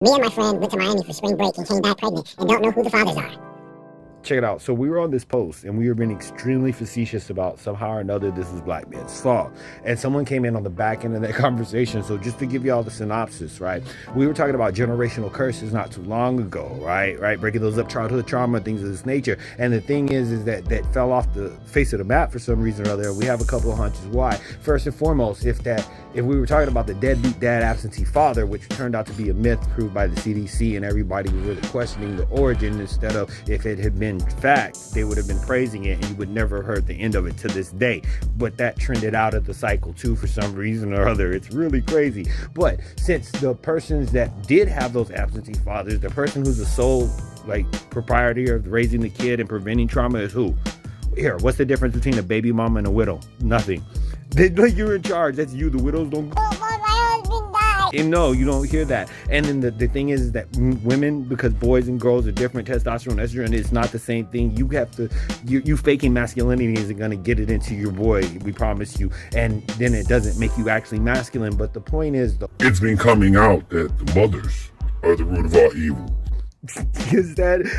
Me and my friend went to Miami for spring break and came back pregnant and don't know who the fathers are. Check it out. So we were on this post and we were being extremely facetious about somehow or another this is black man's fault. And someone came in on the back end of that conversation. So just to give you all the synopsis, right? We were talking about generational curses not too long ago, right? Breaking those up, childhood trauma, things of this nature. And the thing is that fell off the face of the map for some reason or other. We have a couple of hunches why. First and foremost, if we were talking about the deadbeat dad absentee father, which turned out to be a myth proved by the CDC, and everybody was really questioning the origin instead of if it had been fact, they would have been praising it and you would never have heard the end of it to this day. But that trended out of the cycle too for some reason or other. It's really crazy. But since the persons that did have those absentee fathers, the person who's the sole proprietor of raising the kid and preventing trauma is who? Here, what's the difference between a baby mama and a widow? Nothing. You're in charge. That's you. The widows don't. And no, you don't hear that. And then the thing is that women, because boys and girls are different, testosterone, estrogen, it's not the same thing. You have to, you faking masculinity isn't going to get it into your boy, we promise you. And then it doesn't make you actually masculine. But the point is, it's been coming out that the mothers are the root of all evil.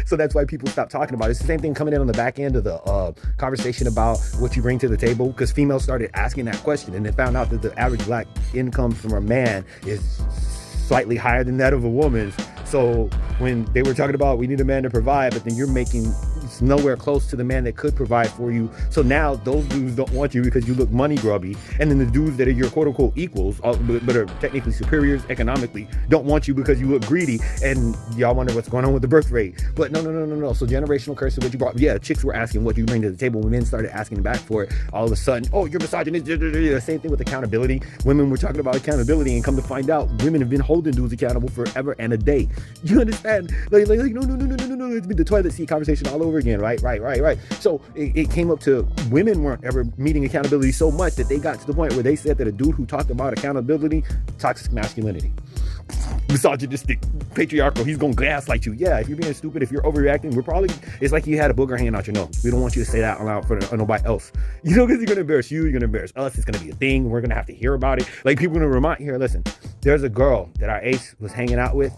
So that's why people stop talking about it. It's the same thing coming in on the back end of the conversation about what you bring to the table, because females started asking that question and they found out that the average black income from a man is slightly higher than that of a woman's. So when they were talking about we need a man to provide, but then you're making it's nowhere close to the man that could provide for you. So now those dudes don't want you because you look money grubby. And then the dudes that are your quote unquote equals, but are technically superiors economically, don't want you because you look greedy. And y'all wonder what's going on with the birth rate. But no. So generational curse is what you brought. Yeah, chicks were asking what you bring to the table. When men started asking back for it, all of a sudden, oh, you're misogynist. The same thing with accountability. Women were talking about accountability, and come to find out, women have been holding dudes accountable forever and a day. You understand? No. It's been the toilet seat conversation all over again, right? So it came up to women weren't ever meeting accountability so much that they got to the point where they said that a dude who talked about accountability, toxic masculinity, misogynistic, patriarchal, he's gonna gaslight you. Yeah, if you're being stupid, if you're overreacting, it's like you had a booger hanging out your nose. We don't want you to say that aloud for nobody else. Because you're gonna embarrass you, you're gonna embarrass us, it's gonna be a thing, we're gonna have to hear about it. People are gonna remind, here, listen, there's a girl that our ace was hanging out with,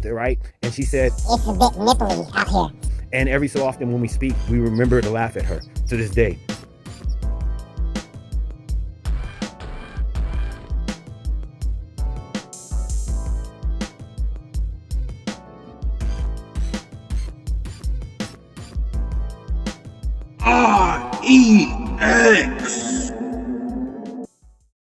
right? And she said, it's a bit nipply out here. And every so often when we speak, we remember to laugh at her to this day. R-E-X